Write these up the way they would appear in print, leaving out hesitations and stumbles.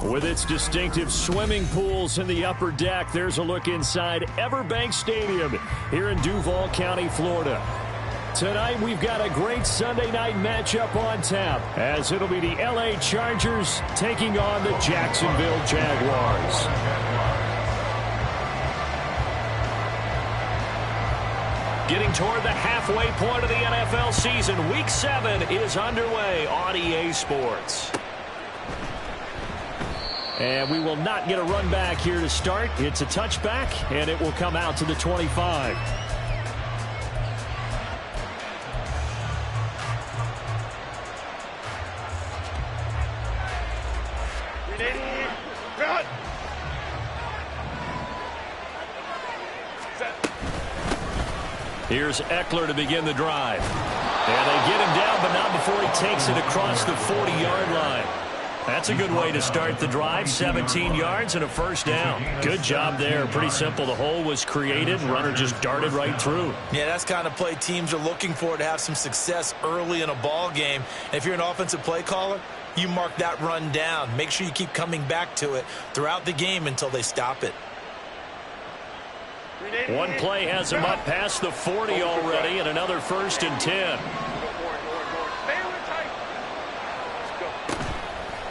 With its distinctive swimming pools in the upper deck, there's a look inside Everbank Stadium here in Duval County, Florida. Tonight, we've got a great Sunday night matchup on tap, as it'll be the LA Chargers taking on the Jacksonville Jaguars. Getting toward the halfway point of the NFL season, Week 7 is underway on EA Sports. And we will not get a run back here to start. It's a touchback, and it will come out to the 25. Here's Eckler to begin the drive. And they get him down, but not before he takes it across the 40-yard line. That's a good way to start the drive. 17 yards and a first down. Good job there. Pretty simple. The hole was created. Runner just darted right through. Yeah, that's kind of play teams are looking for to have some success early in a ball game. And if you're an offensive play caller, you mark that run down. Make sure you keep coming back to it throughout the game until they stop it. One play has him up past the 40 already, and another 1st and 10.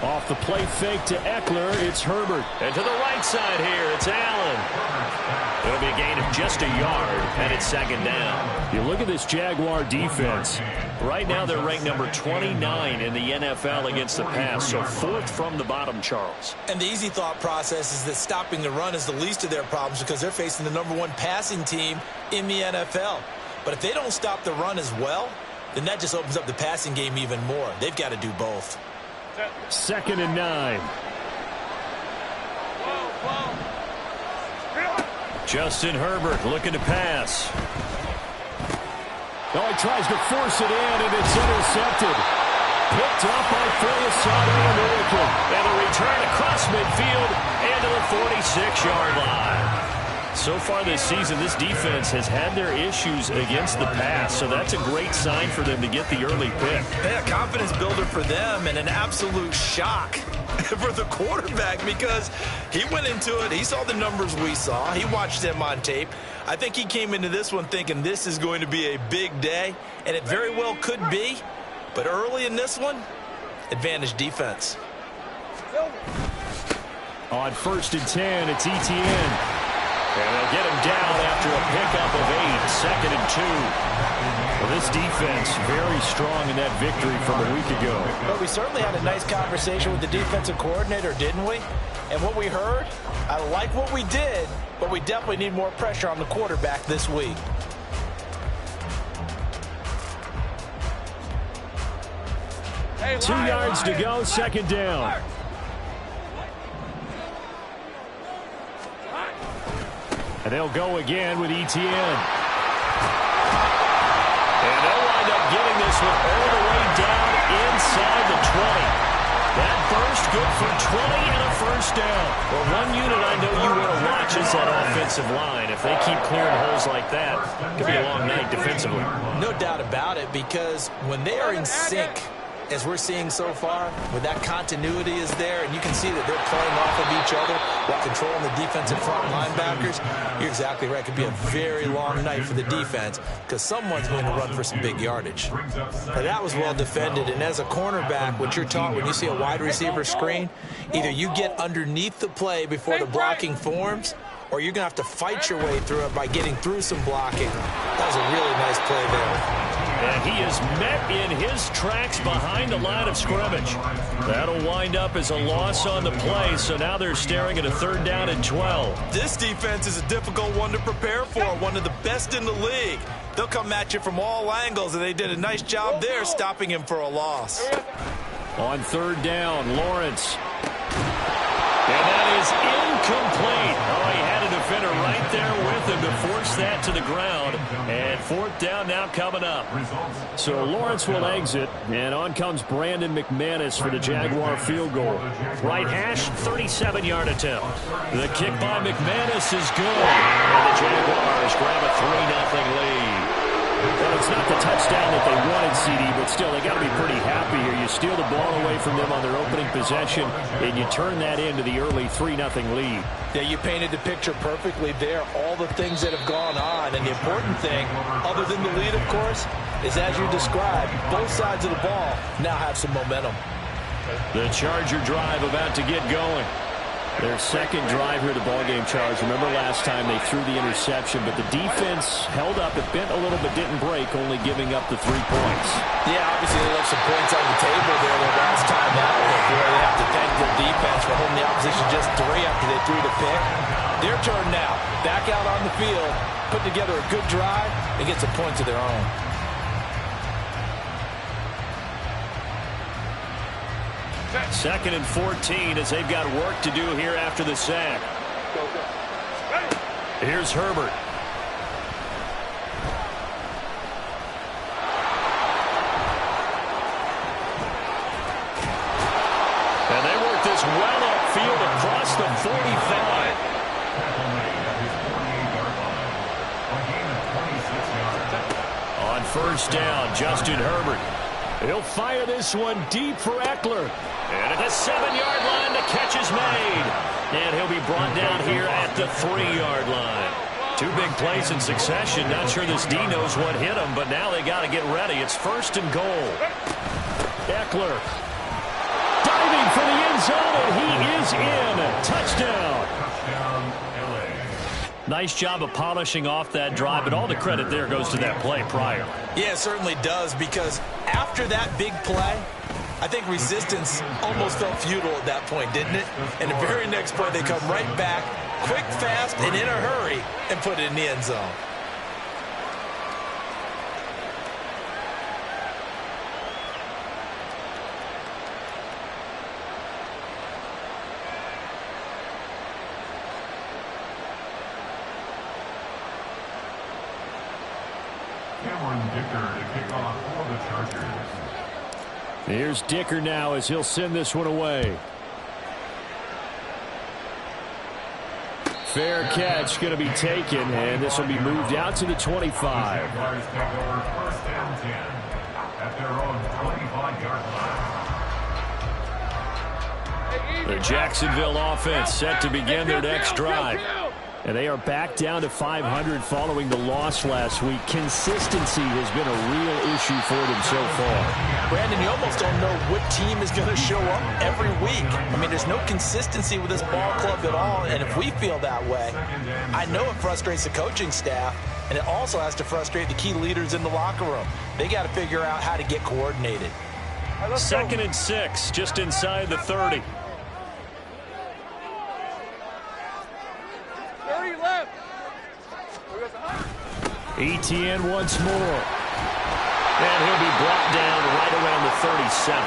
Off the play fake to Eckler, it's Herbert. And to the right side here, it's Allen. It'll be a gain of just a yard, and it's 2nd down. You look at this Jaguar defense. Right now they're ranked number 29 in the NFL against the pass, so 4th from the bottom, Charles. And the easy thought process is that stopping the run is the least of their problems because they're facing the number 1 passing team in the NFL. But if they don't stop the run as well, then that just opens up the passing game even more. They've got to do both. 2nd and 9. Justin Herbert looking to pass. Oh, he tries to force it in, and it's intercepted. Picked up by Phillips American. And a return across midfield and to the 46-yard line. So far this season, this defense has had their issues against the pass, so that's a great sign for them to get the early pick. Yeah, confidence builder for them and an absolute shock for the quarterback because he went into it. He saw the numbers we saw. He watched them on tape. I think he came into this one thinking this is going to be a big day, and it very well could be. But early in this one, advantage defense. On 1st and 10, it's Etienne. And they'll get him down after a pickup of 8, 2nd and 2. Well, this defense very strong in that victory from a week ago. But we certainly had a nice conversation with the defensive coordinator, didn't we? And what we heard, I like what we did, but we definitely need more pressure on the quarterback this week. Hey, 2 yards to go, 2nd down. And they'll go again with Etienne. And they'll wind up getting this one all the way down inside the 20. That burst good for 20 and a first down. Well, one unit I know you want to watch is that offensive line. If they keep clearing holes like that, it could be a long night defensively. No doubt about it, because when they are in sync, as we're seeing so far, when that continuity is there, and you can see that they're playing off of each other while controlling the defensive front linebackers, you're exactly right. It could be a very long night for the defense because someone's going to run for some big yardage. Now, that was well defended, and as a cornerback, what you're taught when you see a wide receiver screen, either you get underneath the play before the blocking forms, or you're going to have to fight your way through it by getting through some blocking. That was a really nice play there. And he is met in his tracks behind the line of scrimmage. That'll wind up as a loss on the play, so now they're staring at a 3rd down and 12. This defense is a difficult one to prepare for, one of the best in the league. They'll come at you from all angles, and they did a nice job there stopping him for a loss. On 3rd down, Lawrence. And that is incomplete. Oh, he had a defender right there with him to force that to the ground. And 4th down now coming up. So Lawrence will exit, and on comes Brandon McManus for the Jaguar field goal. Right hash, 37-yard attempt. The kick by McManus is good. And the Jaguars grab a 3-0 lead. Well, it's not the touchdown that they wanted, CD, but still, they got to be pretty happy here. You steal the ball away from them on their opening possession, and you turn that into the early 3-0 lead. Yeah, you painted the picture perfectly there. All the things that have gone on, and the important thing, other than the lead, of course, is as you described, both sides of the ball now have some momentum. The Charger drive about to get going. Their 2nd drive here of the ballgame, Charles. Remember last time they threw the interception, but the defense held up. It bent a little but didn't break, only giving up the 3 points. Yeah, obviously they left some points on the table there the last time out. Boy, they have to thank their defense for holding the opposition just 3 after they threw the pick. Their turn now. Back out on the field, put together a good drive, and get some points of their own. Second and 14 as they've got work to do here after the sack. Here's Herbert. And they work this well upfield across the 45. On 1st down, Justin Herbert. He'll fire this one deep for Eckler. And at the 7-yard line, the catch is made. And he'll be brought down here at the 3-yard line. 2 big plays in succession. Not sure this D knows what hit him, but now they got to get ready. It's 1st and goal. Eckler diving for the end zone, and he is in. Touchdown. Nice job of polishing off that drive, but all the credit there goes to that play prior. Yeah, it certainly does, because after that big play, I think resistance almost felt futile at that point, didn't it? And the very next play, they come right back, quick, fast, and in a hurry, and put it in the end zone. Here's Dicker now as he'll send this one away. Fair catch going to be taken, and this will be moved out to the 25. The Jacksonville offense set to begin their next drive. And they are back down to 500 following the loss last week. Consistency has been a real issue for them so far. Brandon, you almost don't know what team is going to show up every week. I mean, there's no consistency with this ball club at all, and if we feel that way, I know it frustrates the coaching staff, and it also has to frustrate the key leaders in the locker room. They got to figure out how to get coordinated. 2nd and 6, just inside the 30. ETN once more. And he'll be brought down right around the 37.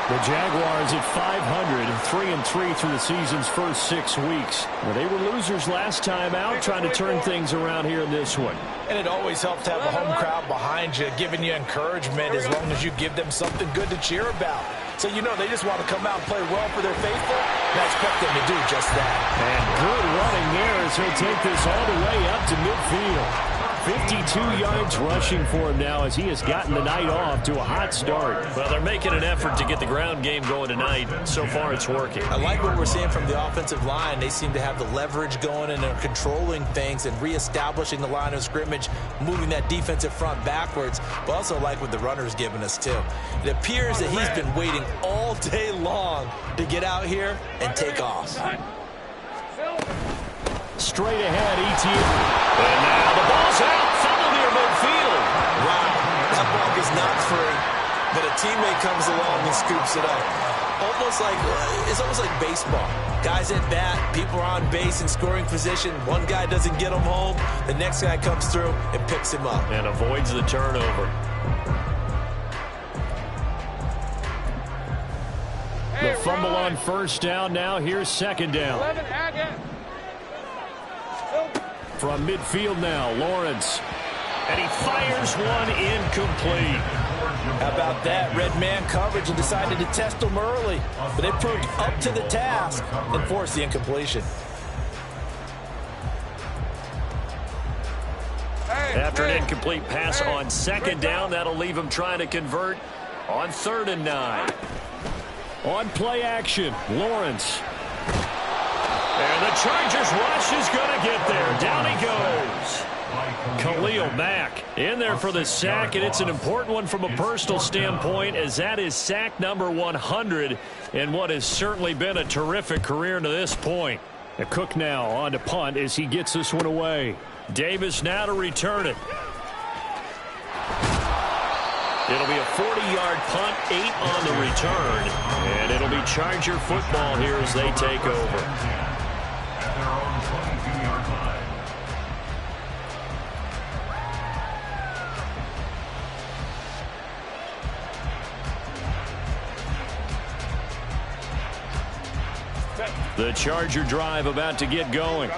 The Jaguars at 500, 3-3 through the season's first 6 weeks. Well, they were losers last time out, trying to turn things around here in this one. And it always helps to have a home crowd behind you, giving you encouragement as long as you give them something good to cheer about. So, you know, they just want to come out and play well for their faithful, and I expect them to do just that. And good running there as he'll take this all the way up to midfield. 52 yards rushing for him now as he has gotten the night off to a hot start. Well, they're making an effort to get the ground game going tonight. So far, it's working. I like what we're seeing from the offensive line. They seem to have the leverage going, and they're controlling things and reestablishing the line of scrimmage, moving that defensive front backwards, but also like what the runner's giving us, too. It appears that he's been waiting all day long to get out here and take off. Straight ahead, ETN. And now the ball's out. Foul near midfield. Wow. football is not free, but a teammate comes along and scoops it up. It's almost like baseball. Guys at bat, people are on base in scoring position. One guy doesn't get him home. The next guy comes through and picks him up. And avoids the turnover. The fumble on first down. Now here's second down. From midfield now, Lawrence. And he fires one incomplete. How about that? Red man coverage and decided to test him early. But they proved up to the task and forced the incompletion. After an incomplete pass on second down, that'll leave him trying to convert on 3rd and 9. On play action, Lawrence. And the Chargers rush is going to get there. Down he goes. Khalil Mack in there for the sack, and it's an important one from a personal standpoint, as that is sack number 100 in what has certainly been a terrific career to this point. The Cook now on to punt as he gets this one away. Davis now to return it. It'll be a 40-yard punt, 8 on the return, and it'll be Charger football here as they take over. The Charger drive about to get going.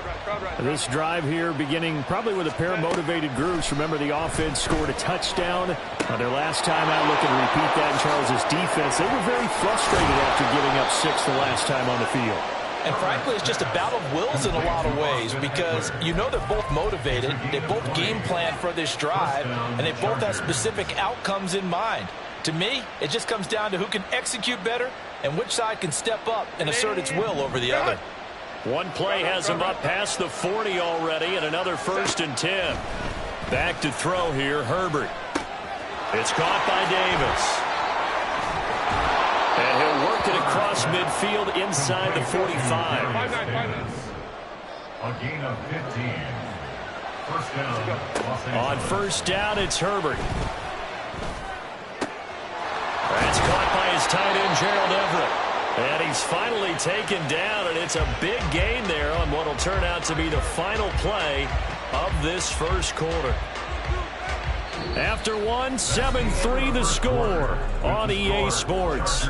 This drive here beginning probably with a pair of motivated groups. Remember, the offense scored a touchdown on their last time out, looking to repeat that in Charles' defense. They were very frustrated after giving up 6 the last time on the field. And frankly, it's just a battle of wills in a lot of ways, because you know they're both motivated, they both game plan for this drive, and they both have specific outcomes in mind. To me, it just comes down to who can execute better and which side can step up and assert its will over the other. One play has him up past the 40 already, and another 1st and 10. Back to throw here, Herbert. It's caught by Davis. And he'll work it across midfield inside the 45. A gain of 15. First down. On first down, it's Herbert. That's caught by his tight end, Gerald Everett. And he's finally taken down, and it's a big gain there on what will turn out to be the final play of this first quarter. After one, 7-3 the score on EA Sports.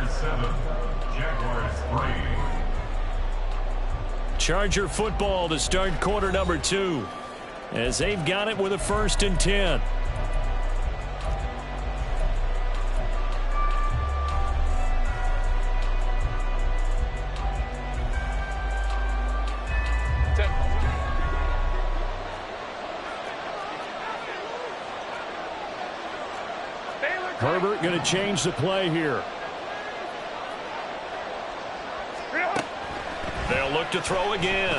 Charger football to start quarter number 2, as they've got it with a 1st and 10. Herbert going to change the play here. They'll look to throw again.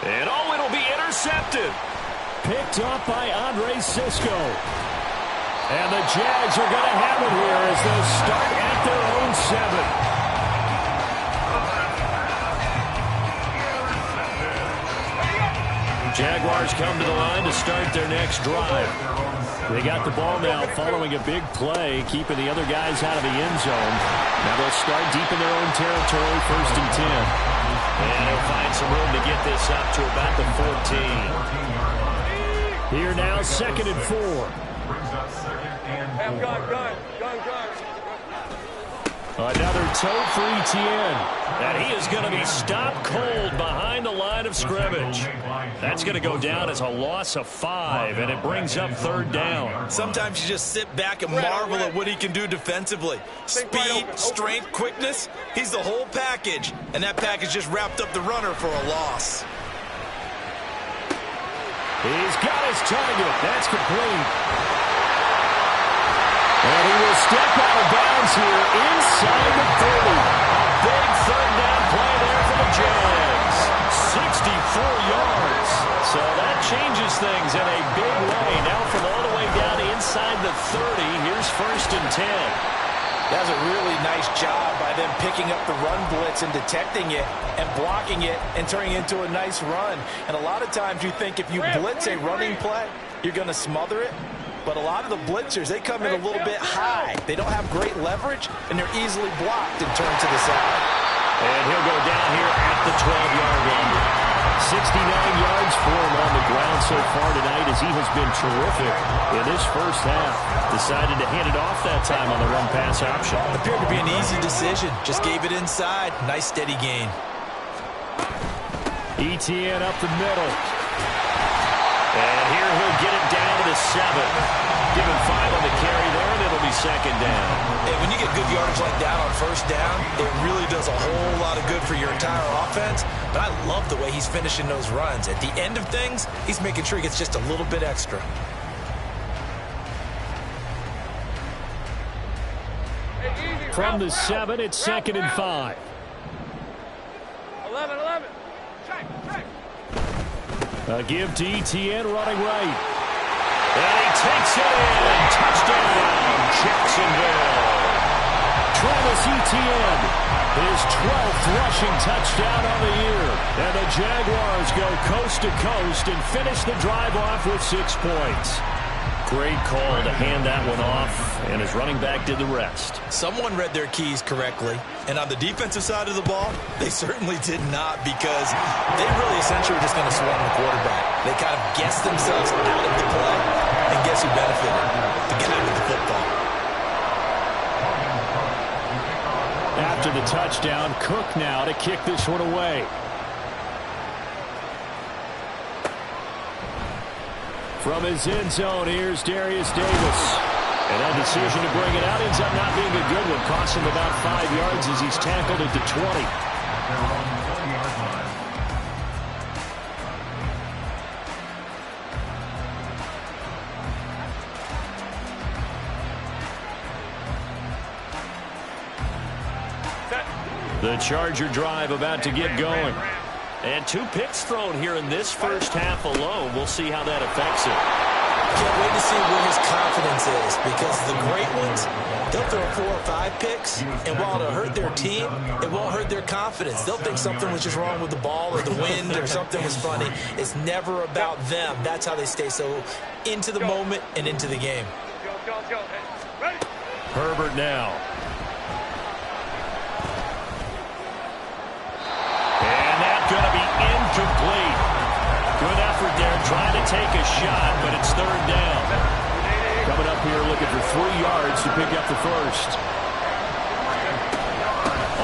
And oh, it'll be intercepted. Picked up by Andre Cisco. And the Jags are going to have it here as they'll start at their own 7. Jaguars come to the line to start their next drive. They got the ball now following a big play, keeping the other guys out of the end zone. Now they'll start deep in their own territory, 1st and 10. And they'll find some room to get this up to about the 14. Here now, 2nd and 4. Another toe for Etienne. And he is going to be stopped cold behind the line of scrimmage. That's going to go down as a loss of 5, and it brings up 3rd down. Sometimes you just sit back and marvel at what he can do defensively. Speed, strength, quickness, he's the whole package. And that package just wrapped up the runner for a loss. He's got his target. That's complete. And he will step out of bounds here inside the 30. Big 3rd down play there for the Jags. 64 yards. So that changes things in a big way. Now from all the way down inside the 30, here's 1st and 10. That was a really nice job by them picking up the run blitz and detecting it and blocking it and turning it into a nice run. And a lot of times you think if you blitz a running play, you're going to smother it. But a lot of the blitzers, they come in a little bit high. They don't have great leverage, and they're easily blocked and turned to the side. And he'll go down here at the 12-yard line. 69 yards for him on the ground so far tonight as he has been terrific in this first half. Decided to hand it off that time on the run-pass option. Appeared to be an easy decision. Just gave it inside. Nice steady gain. ETN up the middle. And here he'll get it down to the 7. Give him 5 on the carry there, and it'll be second down. And when you get good yardage like that on first down, it really does a whole lot of good for your entire offense. But I love the way he's finishing those runs. At the end of things, he's making sure he gets just a little bit extra. From the 7, it's second and 5. 11. Check. A give to ETN running right. And he takes it in. Touchdown, Jacksonville. Travis Etienne, his 12th rushing touchdown on the year. And the Jaguars go coast to coast and finish the drive off with 6 points. Great call to hand that one off, and his running back did the rest. Someone read their keys correctly, and on the defensive side of the ball, they certainly did not, because they really essentially were just going to swarm the quarterback. They kind of guessed themselves out of the play, and guess who benefited? The guy with the football. After the touchdown, Cook now to kick this one away. From his end zone, here's Darius Davis. And that decision to bring it out ends up not being a good one. Costs him about 5 yards as he's tackled at the 20. The Charger drive about to get going. And 2 picks thrown here in this first half alone. We'll see how that affects him. Can't wait to see where his confidence is, because the great ones, they'll throw 4 or 5 picks, and while it'll hurt their team, it won't hurt their confidence. They'll think something was just wrong with the ball or the wind or something was funny. It's never about them. That's how they stay so into the moment and into the game. Go. Ready? Herbert now. Going to be incomplete. Good effort there, trying to take a shot, but it's third down. Coming up here looking for 3 yards to pick up the first.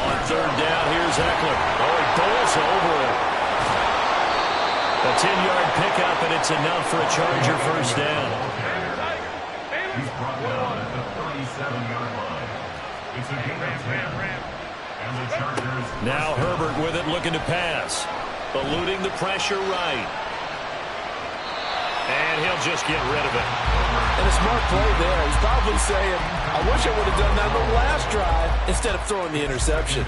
On third down, here's Eckler. Oh, he bowls over it. A 10-yard pickup, and it's enough for a Charger first down. He's brought down at the 37-yard line. It's a gain of 10. And the Chargers. Now Herbert with it, looking to pass. Eluding the pressure right. And he'll just get rid of it. And a smart play there. He's probably saying, I wish I would have done that on the last drive instead of throwing the interception.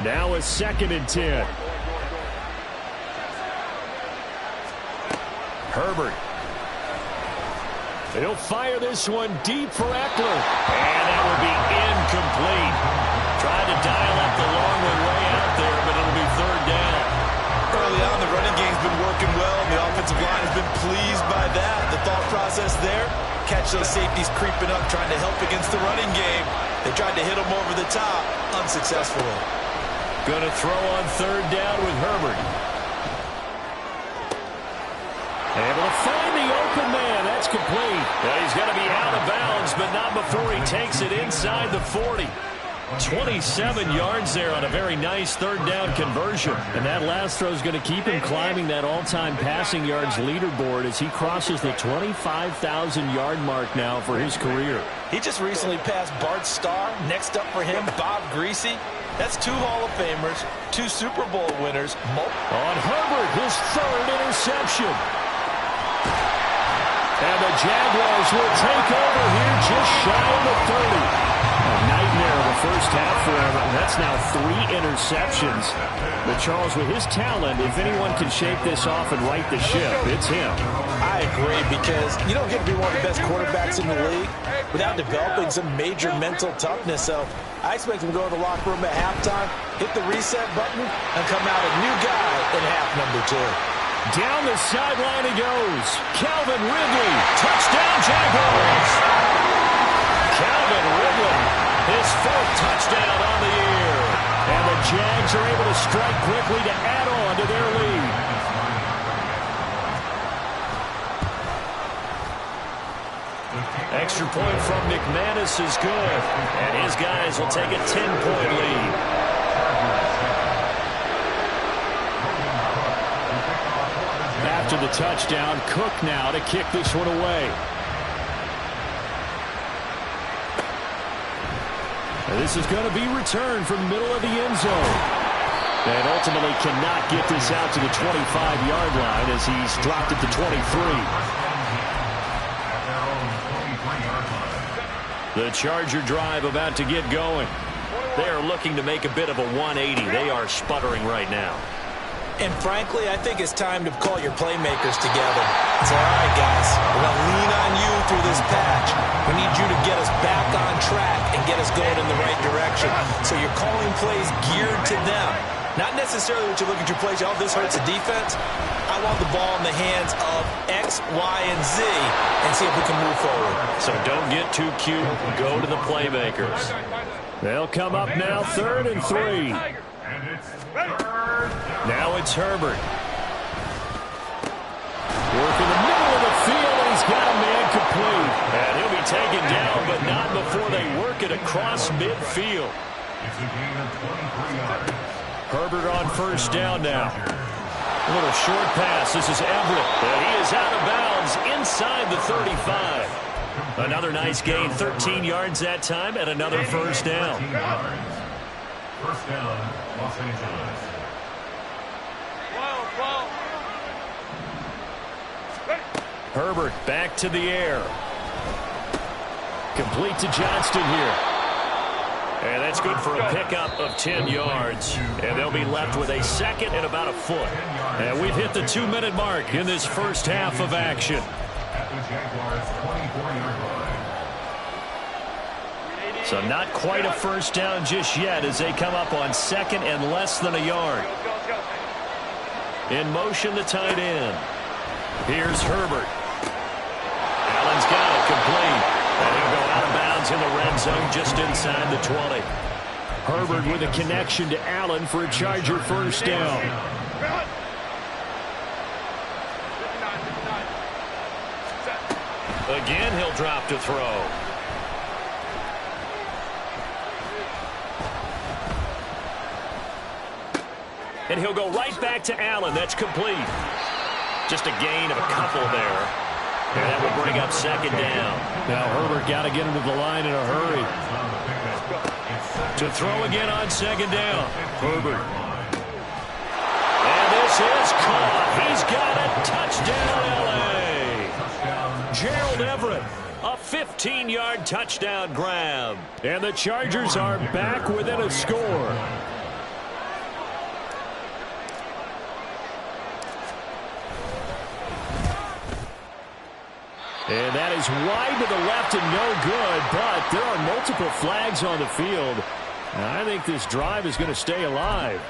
Now a second and 10. Herbert. He'll fire this one deep for Eckler. And that will be incomplete. Tried to dial up the long way out there, but it'll be third down. Early on, the running game's been working well, and the offensive line has been pleased by that. The thought process there, catch those safeties creeping up, trying to help against the running game. They tried to hit them over the top, unsuccessfully. Going to throw on third down with Herbert. Able to find the open man. That's complete. Well, he's going to be out of bounds, but not before he takes it inside the 40. 27 yards there on a very nice third down conversion. And that last throw is going to keep him climbing that all-time passing yards leaderboard as he crosses the 25,000-yard mark now for his career. He just recently passed Bart Starr. Next up for him, Bob Greasy. That's 2 Hall of Famers, 2 Super Bowl winners. On Herbert, his third interception. And the Jaguars will take over here just shy of the 30. A nightmare of a first half for him. That's now 3 interceptions. But Charles, with his talent, if anyone can shake this off and right the ship, it's him. I agree, because you don't get to be one of the best quarterbacks in the league without developing some major mental toughness. So I expect him to go to the locker room at halftime, hit the reset button, and come out a new guy in half number 2. Down the sideline he goes. Calvin Ridley. Touchdown, Jaguars. Calvin Ridley, his 4th touchdown on the year. And the Jags are able to strike quickly to add on to their lead. Extra point from McManus is good. And his guys will take a 10-point lead. After the touchdown, Cook now to kick this one away. And this is going to be returned from the middle of the end zone. And ultimately cannot get this out to the 25-yard line as he's dropped it to 23. The Charger drive about to get going. They are looking to make a bit of a 180. They are sputtering right now. And frankly, I think it's time to call your playmakers together. Say, all right, guys, we're going to lean on you through this patch. We need you to get us back on track and get us going in the right direction. So you're calling plays geared to them. Not necessarily what you're looking to plays. Oh, this hurts the defense. I want the ball in the hands of X, Y, and Z and see if we can move forward. So don't get too cute. Go to the playmakers. They'll come up now 3rd and 3. Now it's Herbert. Working the middle of the field, and he's got a man complete. And he'll be taken down, but not before they work it across midfield. It's a gain of 23 yards. Herbert on first down now. A little short pass. This is Everett. And he is out of bounds inside the 35. Another nice gain, 13 yards that time, and another first down. First down, Los Angeles. Herbert back to the air. Complete to Johnston here. And that's good for a pickup of 10 yards. And they'll be left with a second and about a foot. And we've hit the 2-minute mark in this first half of action. At the Jaguars' 24-yard line. So not quite a first down just yet as they come up on second and less than a yard. In motion, the tight end. Here's Herbert. Allen's got it complete. And he'll go out of bounds in the red zone just inside the 20. Herbert with a connection to Allen for a Charger first down. Again, he'll drop to throw. And he'll go right back to Allen. That's complete. Just a gain of a couple there. And that will bring up second down. Now Herbert got to get him to the line in a hurry. To throw again on second down. Herbert. And this is caught. He's got a touchdown, L.A. Gerald Everett. A 15-yard touchdown grab. And the Chargers are back within a score. And that is wide to the left and no good, but there are multiple flags on the field. And I think this drive is going to stay alive.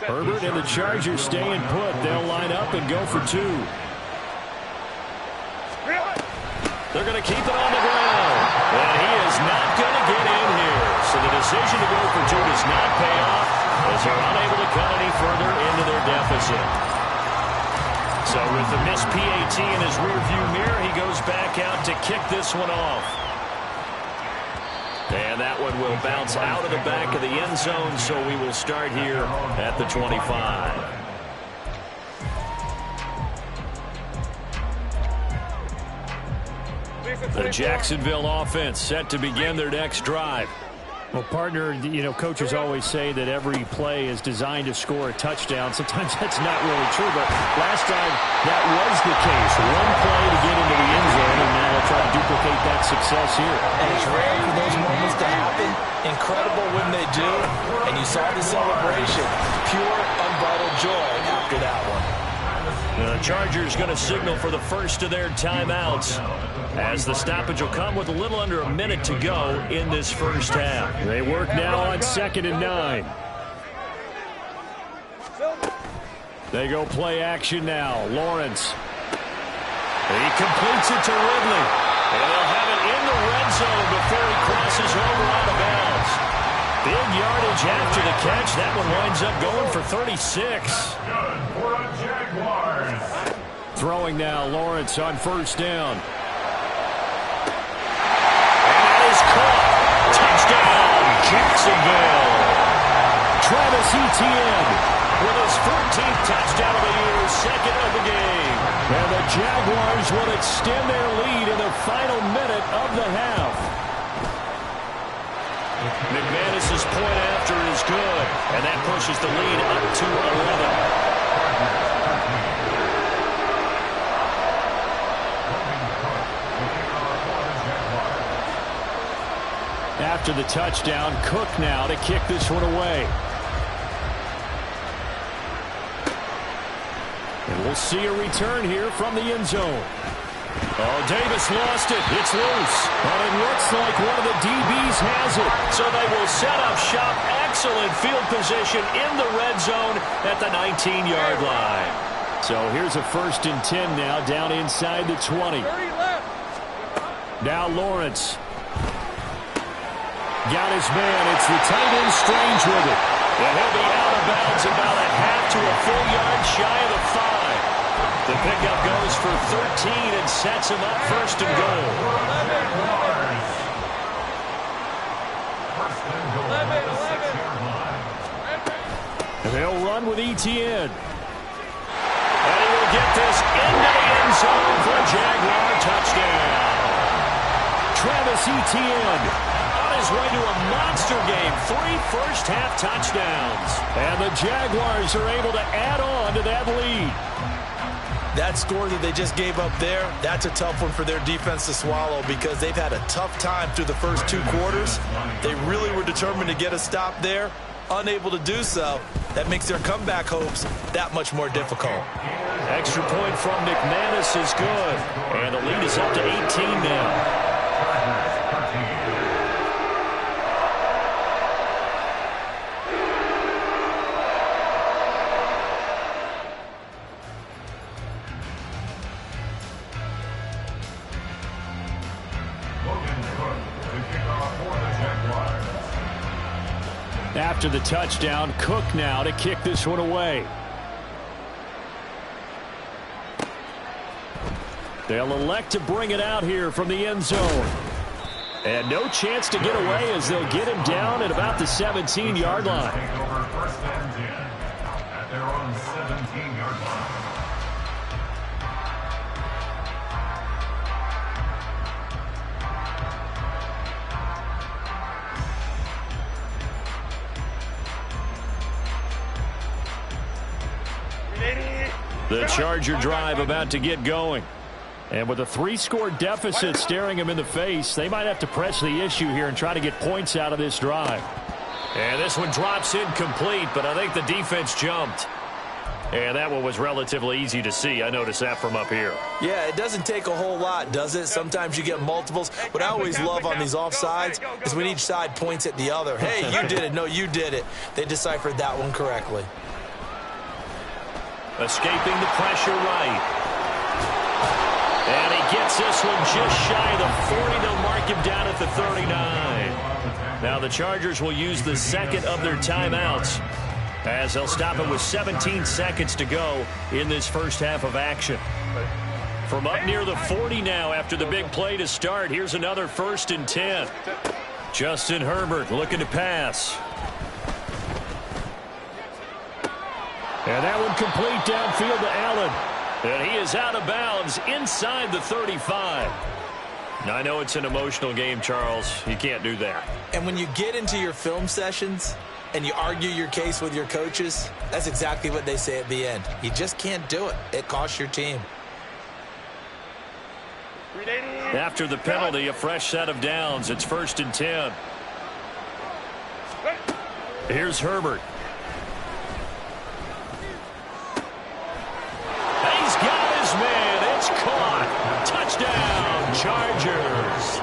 Herbert and the Chargers staying put. They'll line up and go for 2. They're going to keep it on the ground. And he is not going to get in here. So the decision to go for 2 does not pay off as they're unable to cut any further into their deficit. So with the missed PAT in his rearview mirror, he goes back out to kick this one off. And that one will bounce out of the back of the end zone, so we will start here at the 25. The Jacksonville offense set to begin their next drive. Well, partner, you know, coaches always say that every play is designed to score a touchdown. Sometimes that's not really true, but last time that was the case. One play to get into the end zone, and now they'll try to duplicate that success here. And it's rare for those moments to happen. Incredible when they do. And you saw the celebration. Pure, unbridled joy after that one. The Chargers going to signal for the first of their timeouts, as the stoppage will come with a little under a minute to go in this first half. They work now on 2nd and 9. They go play action now. Lawrence. He completes it to Ridley. And they'll have it in the red zone before he crosses over out of bounds. Big yardage after the catch. That one winds up going for 36. Good for a Jaguars. Throwing now, Lawrence on first down. And that is caught. Touchdown, Jacksonville. Travis Etienne with his 14th touchdown of the year, second of the game. And the Jaguars will extend their lead in the final minute of the half. McManus's point after is good, and that pushes the lead up to 11. After the touchdown, Cook now to kick this one away. And we'll see a return here from the end zone. Oh, Davis lost it. It's loose. But it looks like one of the DBs has it. So they will set up shop. Excellent field position in the red zone at the 19-yard line. So here's a 1st and 10 now, down inside the 20. Now Lawrence. Got his man. It's the tight end Strange with it. And he'll be out of bounds about a half to a full yard shy of the 5. The pickup goes for 13 and sets him up 1st and goal. And they'll run with Etienne. And he will get this into the end zone for a Jaguar touchdown. Travis Etienne on his way to a monster game. 3 first-half touchdowns. And the Jaguars are able to add on to that lead. That score that they just gave up there, that's a tough one for their defense to swallow because they've had a tough time through the first 2 quarters. They really were determined to get a stop there, unable to do so. That makes their comeback hopes that much more difficult. Extra point from McManus is good. And the lead is up to 18 now. After the touchdown, Cook now to kick this one away. They'll elect to bring it out here from the end zone. And no chance to get away as they'll get him down at about the 17-yard line. Take over 1st and 10 at their own 17-yard line. The Charger drive about to get going. And with a 3-score deficit staring them in the face, they might have to press the issue here and try to get points out of this drive. And this one drops incomplete, but I think the defense jumped. And that one was relatively easy to see. I noticed that from up here. Yeah, it doesn't take a whole lot, does it? Sometimes you get multiples. What I always love on these offsides is when each side points at the other. Hey, you did it. No, you did it. They deciphered that one correctly. Escaping the pressure right. And he gets this one just shy of the 40. They'll mark him down at the 39. Now the Chargers will use the 2nd of their timeouts as they'll stop it with 17 seconds to go in this first half of action. From up near the 40 now after the big play to start, here's another 1st and 10. Justin Herbert looking to pass. And that one complete downfield to Allen. And he is out of bounds inside the 35. I know it's an emotional game, Charles. You can't do that. And when you get into your film sessions and you argue your case with your coaches, that's exactly what they say at the end. You just can't do it. It costs your team. After the penalty, a fresh set of downs. It's 1st and 10. Here's Herbert. He's got his man. It's caught. Touchdown, Chargers.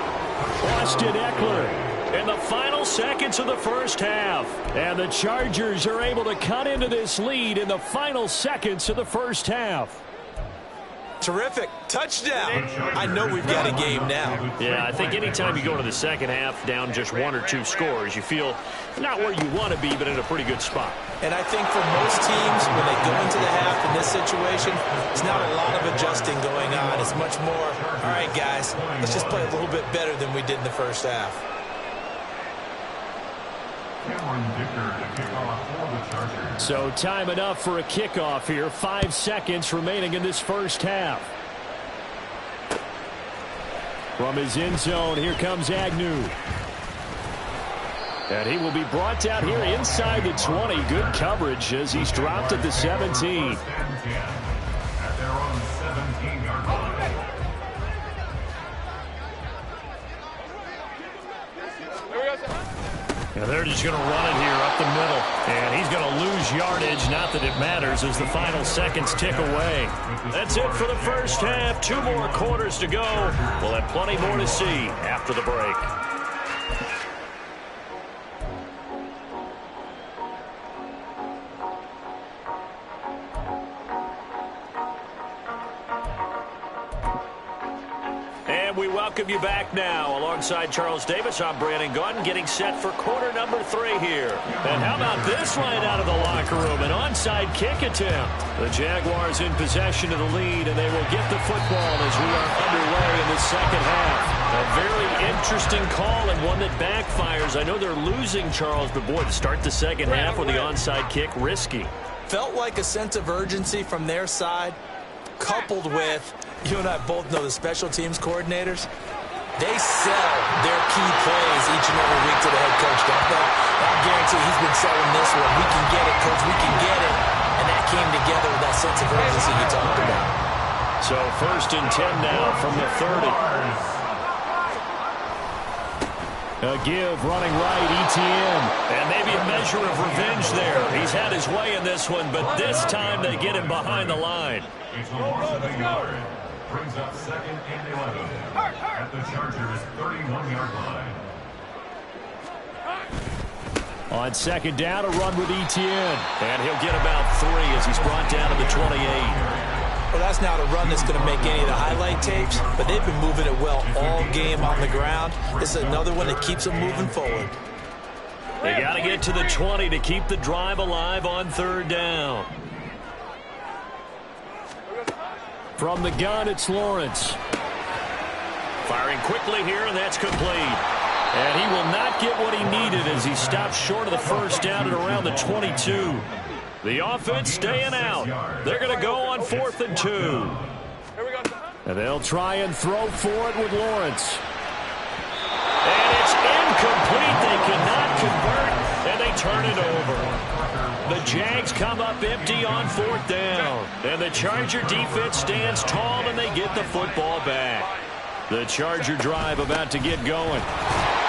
Austin Eckler in the final seconds of the first half. And the Chargers are able to cut into this lead in the final seconds of the first half. Terrific. Touchdown. I know we've got a game now. Yeah, I think anytime you go to the second half down just 1 or 2 scores, you feel not where you want to be, but in a pretty good spot. And I think for most teams, when they go into the half in this situation, it's not a lot of adjusting going on. It's much more, all right, guys, let's just play a little bit better than we did in the first half. So time enough for a kickoff here. 5 seconds remaining in this first half. From his end zone, here comes Agnew. And he will be brought down here inside the 20. Good coverage as he's dropped at the 17. At their own 17-yard line. And they're just going to run it here up the middle. And he's going to lose yardage. Not that it matters as the final seconds tick away. That's it for the first half. 2 more quarters to go. We'll have plenty more to see after the break. We welcome you back now. Alongside Charles Davis, I'm Brandon Gaudin, getting set for quarter number 3 here. And how about this line out of the locker room? An onside kick attempt. The Jaguars in possession of the lead, and they will get the football as we are underway in the second half. A very interesting call and one that backfires. I know they're losing, Charles, but boy, to start the second half with the onside kick, risky. Felt like a sense of urgency from their side, coupled with, you and I both know the special teams coordinators, they sell their key plays each and every week to the head coach, don't they? I guarantee he's been selling this one. We can get it, coach, we can get it. And that came together with that sense of urgency you talked about. So 1st and 10 now from the 30. A give, running right, Etienne. And maybe a measure of revenge there. He's had his way in this one, but this time they get him behind the line. It's a loss of a yard. Brings up 2nd and 11 at the Chargers' 31-yard line. On 2nd down, a run with Etienne. And he'll get about 3 as he's brought down to the 28. Well, that's not a run that's going to make any of the highlight tapes, but they've been moving it well all game on the ground. This is another one that keeps them moving forward. They got to get to the 20 to keep the drive alive on 3rd down. From the gun, it's Lawrence. Firing quickly here, and that's complete. And he will not get what he needed as he stops short of the first down at around the 22. The offense staying out. They're going to go on 4th and 2. And they'll try and throw for it with Lawrence. And it's incomplete. They cannot convert, and they turn it over. The Jags come up empty on 4th down. And the Charger defense stands tall, and they get the football back. The Charger drive about to get going.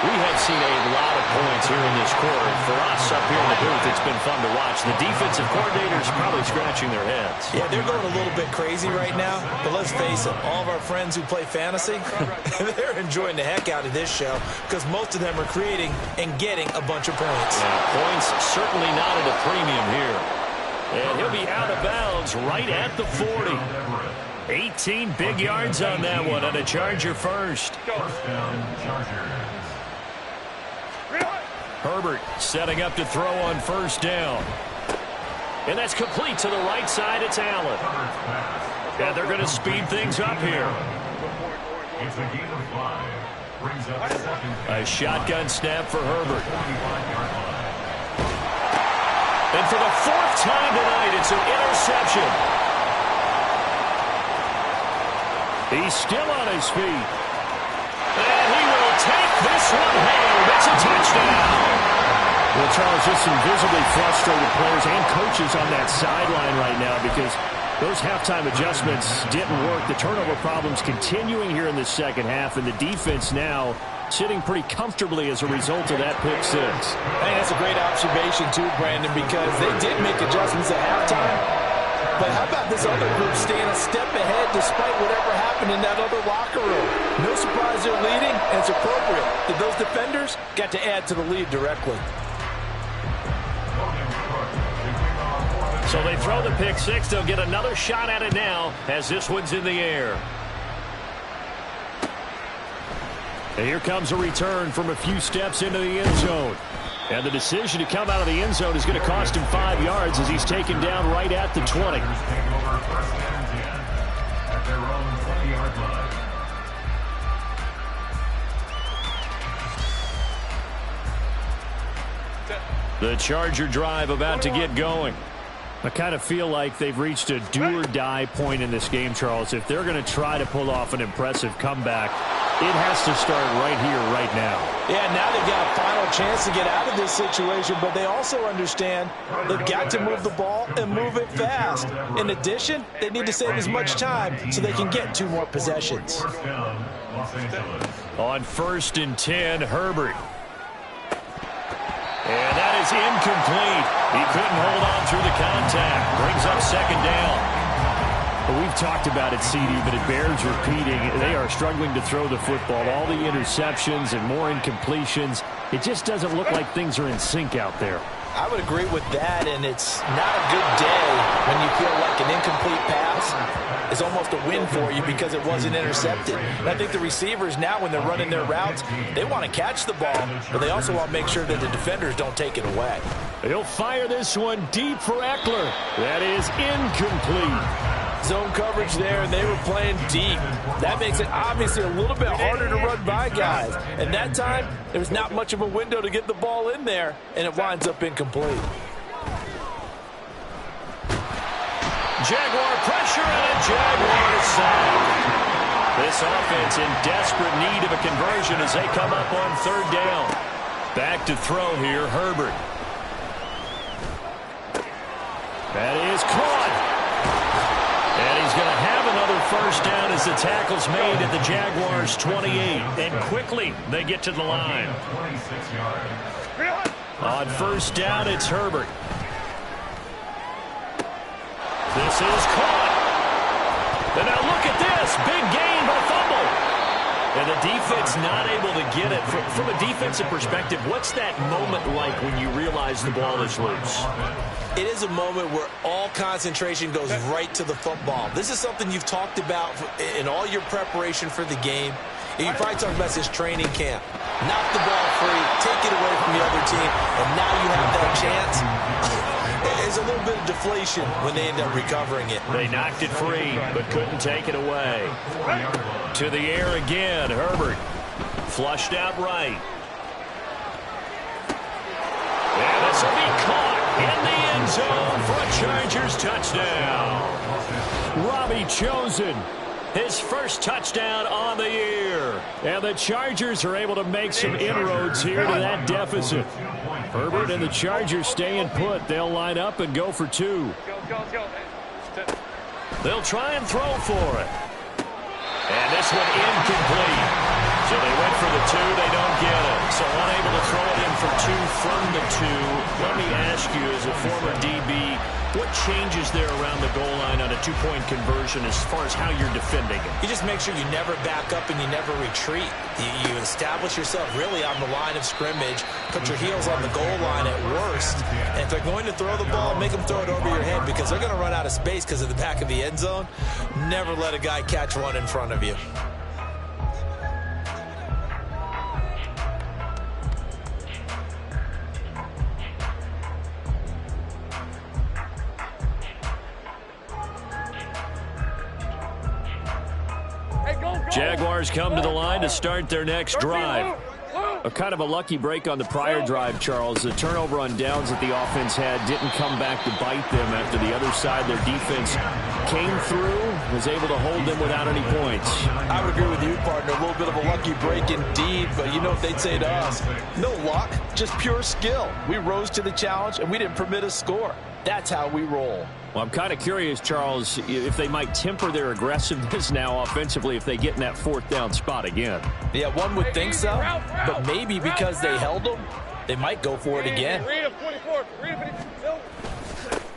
We have seen a lot of points here in this quarter. For us up here in the booth, it's been fun to watch. The defensive coordinators probably scratching their heads. Yeah, they're going a little bit crazy right now. But let's face it, all of our friends who play fantasy, they're enjoying the heck out of this show because most of them are creating and getting a bunch of points. Yeah, points certainly not at a premium here. And he'll be out of bounds right at the 40. 18 big yards on that one, and a Charger first. First down, Chargers. Herbert setting up to throw on 1st down. And that's complete to the right side. It's Allen. And they're going to speed things up here. It's a gain of 5. Brings up 2nd. A shotgun snap for Herbert. And for the 4th time tonight, it's an interception. He's still on his feet. this one home. It's a touchdown. Well, Charles, just some visibly frustrated players and coaches on that sideline right now because those halftime adjustments didn't work. The turnover problems continuing here in the second half, and the defense now sitting pretty comfortably as a result of that pick six. Hey, that's a great observation too, Brandon, because they did make adjustments at halftime. But how about this other group staying a step ahead despite whatever happened in that other locker room? No surprise they're leading, and it's appropriate that those defenders got to add to the lead directly. So they throw the pick six. They'll get another shot at it now as this one's in the air. And here comes a return from a few steps into the end zone. And the decision to come out of the end zone is going to cost him 5 yards as he's taken down right at the 20. At their own 20-yard line. The Charger drive about to get going. I kind of feel like they've reached a do-or-die point in this game, Charles. If they're going to try to pull off an impressive comeback, it has to start right here, right now. Yeah, now they've got a final chance to get out of this situation, but they also understand they've got to move the ball and move it fast. In addition, they need to save as much time so they can get 2 more possessions. On 1st and 10, Herbert. And that is incomplete. He couldn't hold on through the contact. Brings up 2nd down. Well, we've talked about it, CD, but it bears repeating. They are struggling to throw the football. All the interceptions and more incompletions. It just doesn't look like things are in sync out there. I would agree with that, and it's not a good day when you feel like an incomplete pass is almost a win for you because it wasn't intercepted. And I think the receivers now, when they're running their routes, they want to catch the ball, but they also want to make sure that the defenders don't take it away. He'll fire this one deep for Eckler. That is incomplete. Zone coverage there, and they were playing deep. That makes it obviously a little bit harder to run by guys. And that time, there was not much of a window to get the ball in there, and it winds up incomplete. Jaguar pressure and a Jaguar sack. This offense in desperate need of a conversion as they come up on 3rd down. Back to throw here, Herbert. That is caught. And he's going to have another 1st down as the tackle's made at the Jaguars' 28. And quickly, they get to the line. On 1st down, it's Herbert. This is caught. And now look at this. Big gain by fumble. And the defense not able to get it. From a defensive perspective, what's that moment like when you realize the ball is loose? It is a moment where all concentration goes right to the football. This is something you've talked about in all your preparation for the game. And you probably talked about this training camp. Knock the ball free, take it away from the other team, and now you have that chance. There's a little bit of deflation when they end up recovering it. They knocked it free, but couldn't take it away. To the air again, Herbert. Flushed out right. And this will be caught in the end zone for a Chargers touchdown. Robbie Chosen, his 1st touchdown on the year. And the Chargers are able to make some inroads here to that deficit. Herbert and the Chargers staying put. They'll line up and go for 2. They'll try and throw for it. And this one incomplete. So they went for the 2. They don't get it. So unable to throw it in for 2 from the 2. Let me ask you, as a former DB, what changes there around the goal line on a 2-point conversion as far as how you're defending it? You just make sure you never back up and you never retreat. You establish yourself really on the line of scrimmage, put your heels on the goal line at worst, and if they're going to throw the ball, make them throw it over your head because they're going to run out of space because of the back of the end zone. Never let a guy catch one in front of you. Jaguars come to the line to start their next drive. A kind of a lucky break on the prior drive, Charles. The turnover on downs that the offense had didn't come back to bite them after the other side. Their defense came through, was able to hold them without any points. I would agree with you, partner. A little bit of a lucky break indeed, but you know what they'd say to us? No luck, just pure skill. We rose to the challenge, and we didn't permit a score. That's how we roll. Well, I'm kind of curious, Charles, if they might temper their aggressiveness now offensively if they get in that fourth down spot again. Yeah, one would think so, but maybe because they held them, they might go for it again.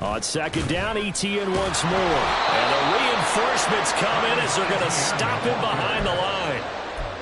On second down, ETN once more. And the reinforcements come in as they're going to stop him behind the line.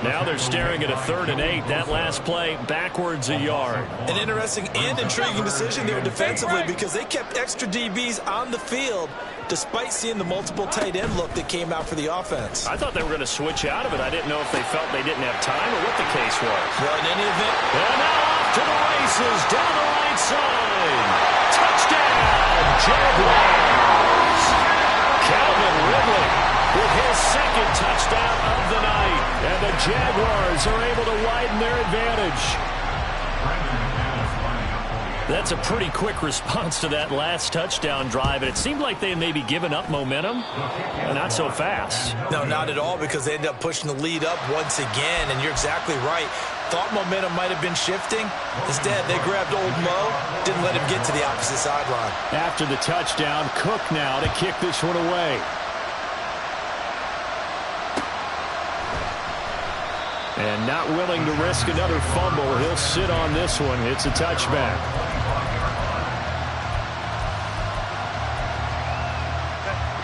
Now they're staring at a 3rd and 8. That last play backwards a yard. An interesting and intriguing decision there defensively because they kept extra DBs on the field despite seeing the multiple tight end look that came out for the offense. I thought they were going to switch out of it. I didn't know if they felt they didn't have time or what the case was. Well, in any event. And now off to the races down the right side. Touchdown, Jaguars. Calvin Ridley with his second touchdown of the night. And the Jaguars are able to widen their advantage. That's a pretty quick response to that last touchdown drive. And it seemed like they had maybe given up momentum. Not so fast. No, not at all, because they ended up pushing the lead up once again. And you're exactly right. Thought momentum might have been shifting. Instead, they grabbed old Mo, didn't let him get to the opposite sideline. After the touchdown, Cook now to kick this one away. And not willing to risk another fumble. He'll sit on this one. It's a touchback.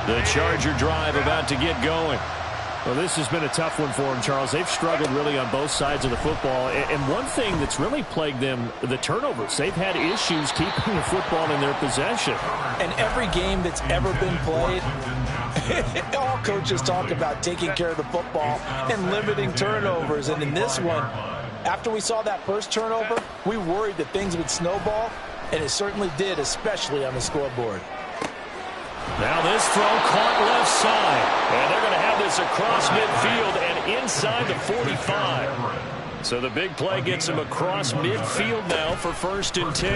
The Charger drive about to get going. Well, this has been a tough one for them, Charles. They've struggled really on both sides of the football. And one thing that's really plagued them, the turnovers. They've had issues keeping the football in their possession. And every game that's ever been played, all coaches talk about taking care of the football and limiting turnovers. And in this one, after we saw that first turnover, we worried that things would snowball, and it certainly did, especially on the scoreboard. Now this throw caught left side. And they're going to have this across midfield and inside the 45. So the big play gets them across midfield now for 1st and 10.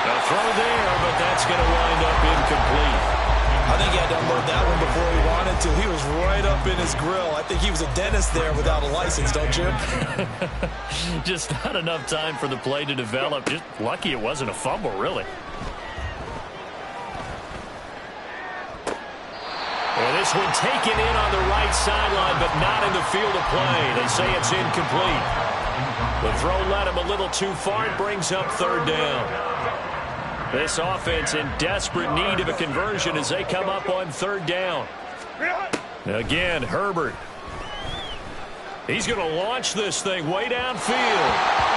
A throw there, but that's going to wind up incomplete. I think he had to unload that one before he wanted to. He was right up in his grill. I think he was a dentist there without a license, don't you? Just not enough time for the play to develop. Just lucky it wasn't a fumble, really. And this one taken in on the right sideline, but not in the field of play. They say it's incomplete. The throw led him a little too far. It brings up 3rd down. This offense in desperate need of a conversion as they come up on 3rd down. Again, Herbert. He's going to launch this thing way downfield.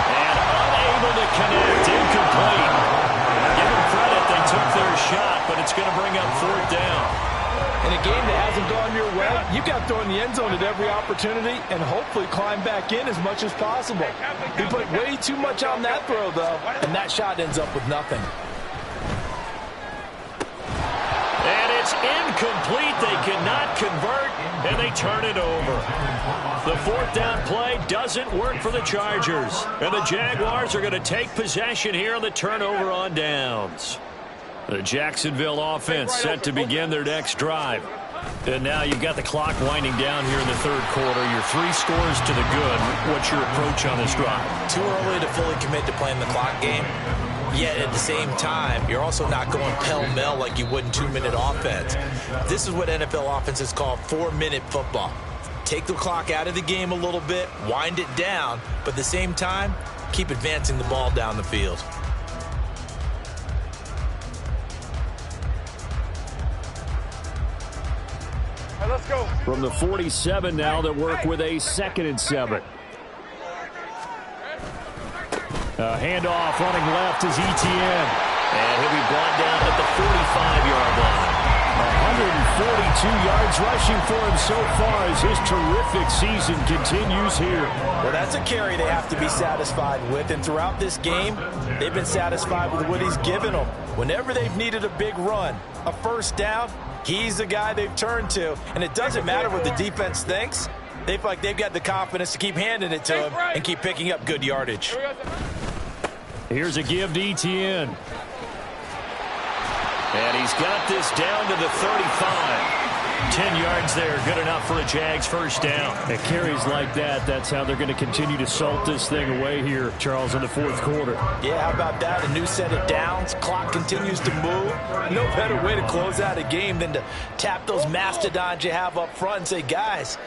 And unable to connect. Incomplete. Give them credit. They took their shot, but it's going to bring up 4th down. In a game that hasn't gone your way, you got to throw in the end zone at every opportunity and hopefully climb back in as much as possible. He put way too much on that throw, though, and that shot ends up with nothing. And it's incomplete. They cannot convert, and they turn it over. The 4th down play doesn't work for the Chargers, and the Jaguars are going to take possession here on the turnover on downs. The Jacksonville offense set to begin their next drive. And now you've got the clock winding down here in the 3rd quarter. You're 3 scores to the good. What's your approach on this drive? Too early to fully commit to playing the clock game. Yet at the same time, you're also not going pell-mell like you would in 2-minute offense. This is what NFL offenses call 4-minute football. Take the clock out of the game a little bit, wind it down, but at the same time, keep advancing the ball down the field. Let's go. From the 47 now, they work with a 2nd and 7. Handoff running left is ETN. And he'll be brought down at the 45-yard line. 142 yards rushing for him so far as his terrific season continues here. Well, that's a carry they have to be satisfied with. And throughout this game, they've been satisfied with what he's given them. Whenever they've needed a big run, a 1st down, he's the guy they've turned to. And it doesn't matter what the defense thinks. They feel like they've got the confidence to keep handing it to him and keep picking up good yardage. Here's a give to Etienne. And he's got this down to the 35. 10 yards there, good enough for a Jags first down. And carries like that, that's how they're going to continue to salt this thing away here, Charles, in the fourth quarter. Yeah, how about that? A new set of downs. Clock continues to move. No better way to close out a game than to tap those mastodons you have up front and say, guys,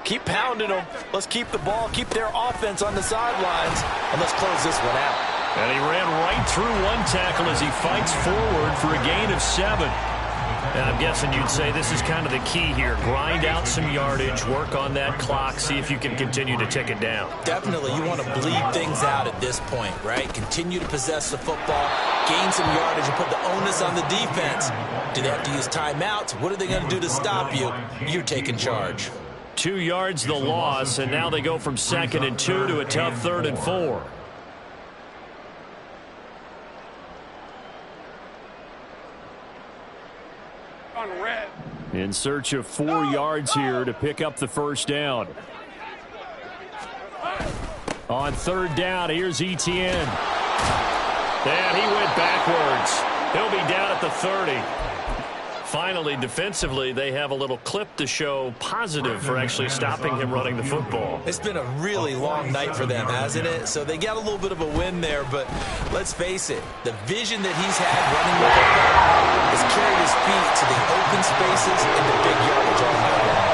keep pounding them. Let's keep the ball, keep their offense on the sidelines, and let's close this one out. And he ran right through one tackle as he fights forward for a gain of 7. And I'm guessing you'd say this is kind of the key here. Grind out some yardage, work on that clock, see if you can continue to tick it down. Definitely, you want to bleed things out at this point, right? Continue to possess the football, gain some yardage, and put the onus on the defense. Do they have to use timeouts? What are they going to do to stop you? You're taking charge. 2 yards the loss, and now they go from 2nd and 2 to a tough 3rd and 4. In search of 4 yards here to pick up the first down. On 3rd down, here's Etienne. And he went backwards. He'll be down at the 30. Finally, defensively, they have a little clip to show positive for actually stopping him running the football. It's been a really long night for them, hasn't it? So they got a little bit of a win there, but let's face it, the vision that he's had running with the ball has carried his feet to the open spaces and the big yardage all night long.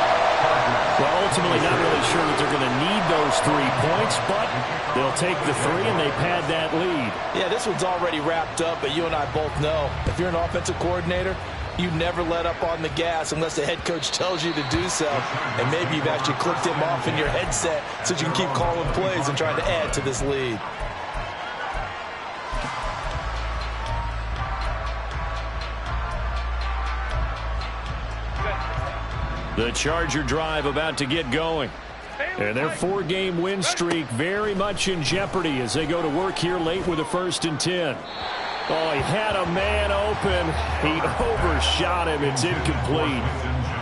Well, ultimately, not really sure that they're going to need those 3 points, but they'll take the 3 and they pad that lead. Yeah, this one's already wrapped up, but you and I both know if you're an offensive coordinator, you never let up on the gas unless the head coach tells you to do so. And maybe you've actually clicked him off in your headset so you can keep calling plays and trying to add to this lead. The Charger drive about to get going. And their 4-game win streak very much in jeopardy as they go to work here late with a 1st and 10. Oh, he had a man open. He overshot him. It's incomplete.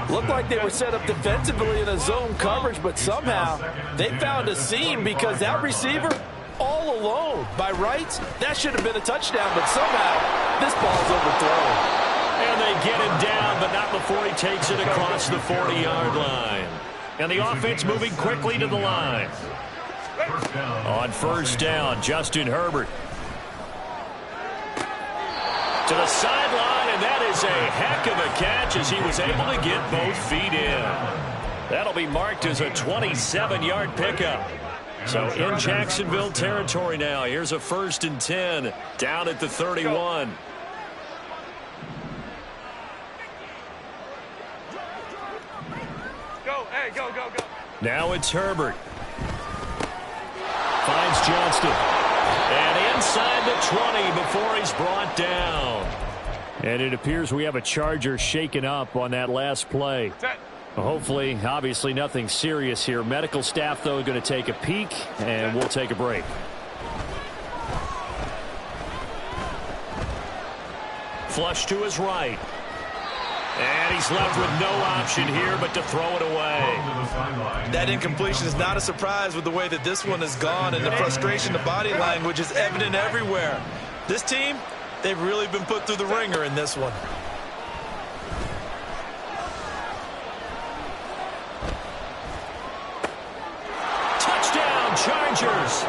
Looked like they were set up defensively in a zone coverage, but somehow they found a seam because that receiver all alone. By rights, that should have been a touchdown, but somehow this ball's overthrown. And they get him down, but not before he takes it across the 40-yard line. And the offense moving quickly to the line. On 1st down, Justin Herbert. To the sideline, and that is a heck of a catch as he was able to get both feet in. That'll be marked as a 27-yard pickup. So in Jacksonville territory now. Here's a 1st and 10 down at the 31. Go. Now it's Herbert. Finds Johnston. And inside the 20 before he's brought down. And it appears we have a Charger shaken up on that last play. Hopefully, obviously nothing serious here. Medical staff, though, going to take a peek, and we'll take a break. Flush to his right. And he's left with no option here but to throw it away. That incompletion is not a surprise with the way that this one has gone, and the frustration, the body language is evident everywhere. This team, they've really been put through the ringer in this one. Touchdown, Chargers.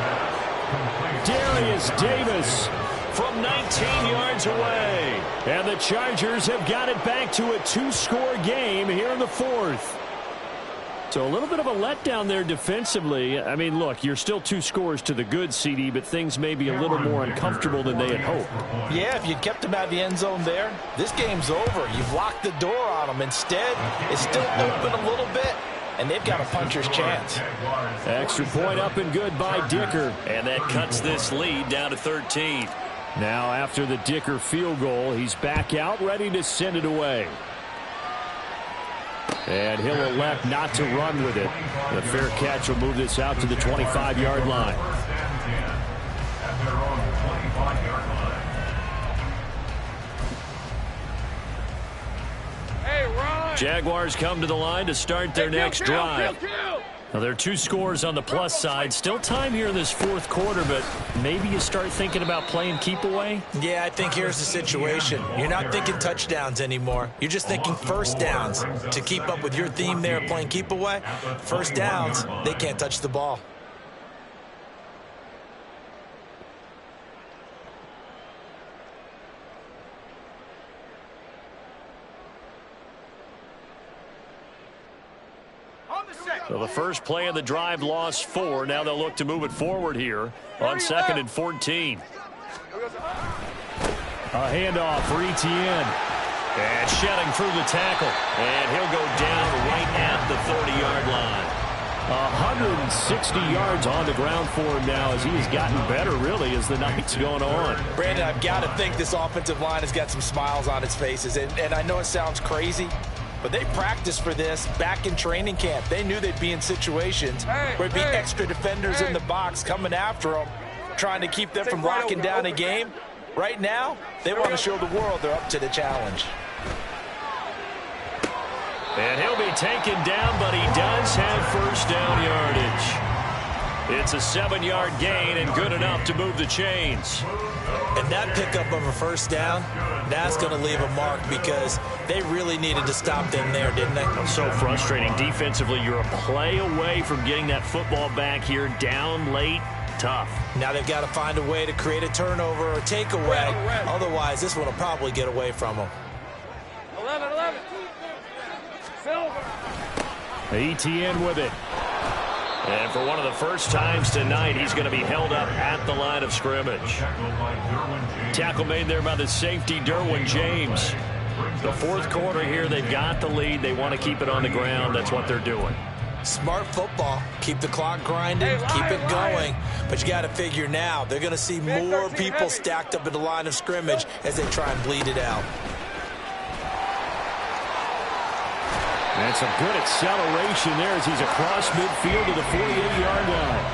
Darius Davis from 19 yards away. And the Chargers have got it back to a 2-score game here in the 4th. So a little bit of a letdown there defensively. I mean, look, you're still 2 scores to the good, CD, but things may be a little more uncomfortable than they had hoped. Yeah, if you'd kept them out of the end zone there, this game's over. You've locked the door on them. Instead, it's still open a little bit, and they've got a puncher's chance. Extra point up and good by Dicker. And that cuts this lead down to 13. Now after the Dicker field goal, he's back out ready to send it away. And he'll elect not to run with it. The fair catch will move this out to the 25-yard line. Jaguars come to the line to start their next drive. Well, there are 2 scores on the plus side. Still time here in this fourth quarter, but maybe you start thinking about playing keep away? Yeah, I think here's the situation. You're not thinking touchdowns anymore. You're just thinking first downs. To keep up with your theme there, playing keep away, first downs, they can't touch the ball. So the first play of the drive lost 4. Now they'll look to move it forward here on 2nd and 14. A handoff for Etienne. And shedding through the tackle. And he'll go down right at the 30-yard line. 160 yards on the ground for him now as he has gotten better, really, as the night's going on. Brandon, I've got to think this offensive line has got some smiles on its faces. And I know it sounds crazy, but they practiced for this back in training camp. They knew they'd be in situations where it'd be extra defenders in the box coming after them, trying to keep them from locking down a game. Right now, they want to show the world they're up to the challenge. And he'll be taken down, but he does have first down yardage. It's a 7-yard gain and good enough to move the chains. And that pickup of a first down, that's going to leave a mark because they really needed to stop them there, didn't they? So frustrating. Defensively, you're a play away from getting that football back here down late. Tough. Now they've got to find a way to create a turnover or takeaway. Otherwise, this one will probably get away from them. 11. Silver. Etienne with it. And for one of the first times tonight, he's going to be held up at the line of scrimmage. Tackle made there by the safety, Derwin James. The fourth quarter here, they've got the lead. They want to keep it on the ground. That's what they're doing. Smart football. Keep the clock grinding, keep it going. But you got to figure now, they're going to see more people stacked up at the line of scrimmage as they try and bleed it out. And some good acceleration there as he's across midfield to the 48-yard line.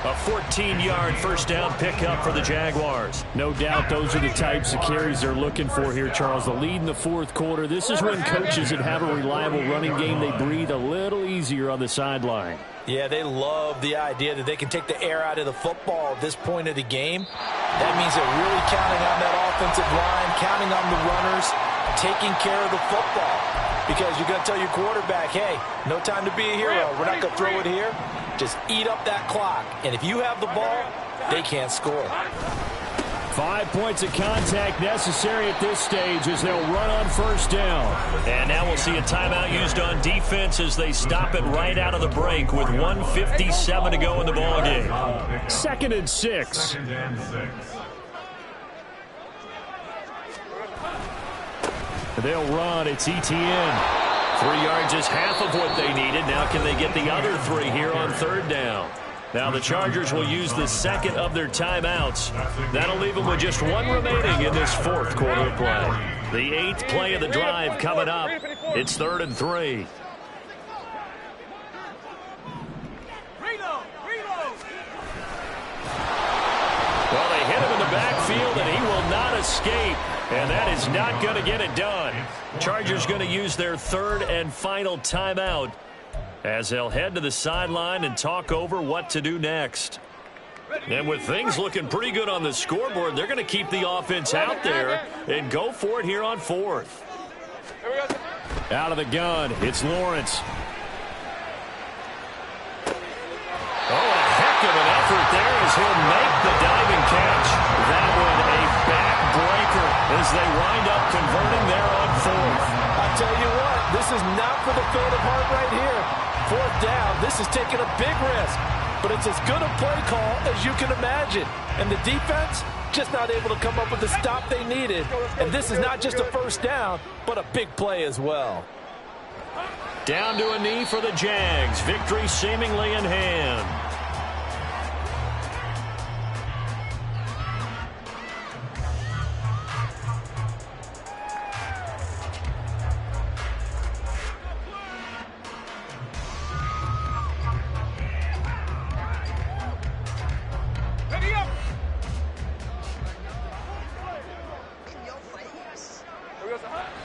A 14-yard first down pickup for the Jaguars. No doubt those are the types of carries they're looking for here, Charles. The lead in the fourth quarter. This is when coaches that have a reliable running game, they breathe a little easier on the sideline. Yeah, they love the idea that they can take the air out of the football at this point of the game. That means they're really counting on that offensive line, counting on the runners, taking care of the football. Because you're going to tell your quarterback, hey, no time to be a hero. We're not going to throw it here. Just eat up that clock. And if you have the ball, they can't score. 5 points of contact necessary at this stage as they'll run on first down. And now we'll see a timeout used on defense as they stop it right out of the break with 1:57 to go in the ballgame. 2nd and 6. They'll run. It's Etienne. 3 yards is half of what they needed. Now can they get the other 3 here on third down? Now the Chargers will use the second of their timeouts. That'll leave them with just 1 remaining in this fourth quarter of play. The 8th play of the drive coming up. It's 3rd and 3. Well, they hit him in the backfield, and he will not escape. And that is not going to get it done. Chargers going to use their 3rd and final timeout as they'll head to the sideline and talk over what to do next. And with things looking pretty good on the scoreboard, they're going to keep the offense out there and go for it here on 4th. Out of the gun, it's Lawrence. Oh, a heck of an effort there as he'll make the diving catch. That one a backbreaker as they wind up converting there on 4th. I tell you what, this is not for the faint of heart right here. 4th down, this is taking a big risk. But it's as good a play call as you can imagine. And the defense just not able to come up with the stop they needed. And this is not just a first down, but a big play as well. Down to a knee for the Jags. Victory seemingly in hand.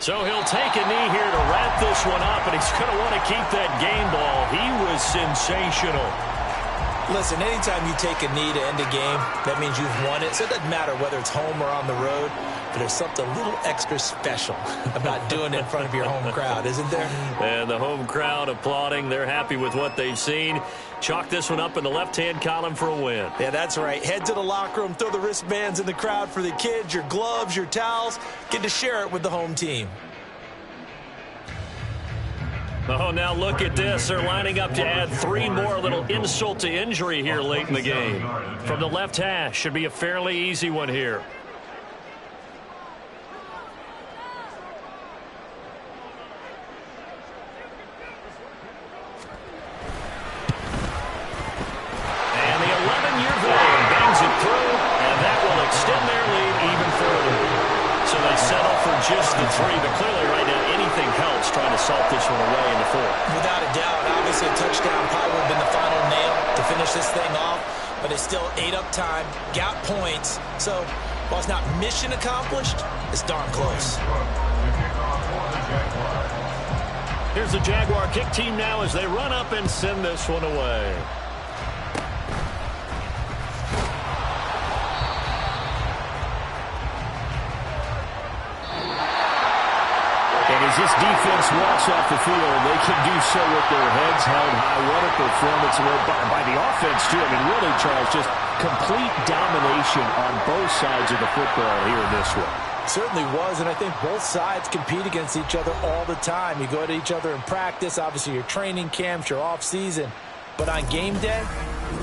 So he'll take a knee here to wrap this one up, and he's going to want to keep that game ball. He was sensational. Listen, anytime you take a knee to end a game, that means you've won it. So it doesn't matter whether it's home or on the road, but there's something a little extra special about doing it in front of your home crowd, isn't there? And the home crowd applauding. They're happy with what they've seen. Chalk this one up in the left-hand column for a win. Yeah, that's right. Head to the locker room, throw the wristbands in the crowd for the kids, your gloves, your towels. Get to share it with the home team. Oh, now look at this. They're lining up to add 3 more. A little insult to injury here late in the game. From the left hash, should be a fairly easy one here. And the 11-year veteran bangs it through, and that will extend their lead even further. So they settle for just the 3, but clearly right now anything helps trying to salt this one away in the 4th. Without a doubt, obviously a touchdown probably would have been the final nail to finish this thing off, but it's still ate up time, got points. So while it's not mission accomplished, it's darn close. Here's the Jaguar kick team now as they run up and send this one away. As this defense walks off the field, they can do so with their heads held high. What a performance by the offense, too. I mean, really, Charles, just complete domination on both sides of the football here in this one. Certainly was, and I think both sides compete against each other all the time. You go to each other in practice, obviously your training camps, your off-season. But on game day,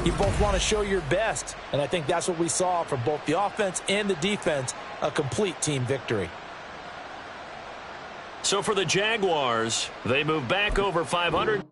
you both want to show your best. And I think that's what we saw from both the offense and the defense, a complete team victory. So for the Jaguars, they move back over 500.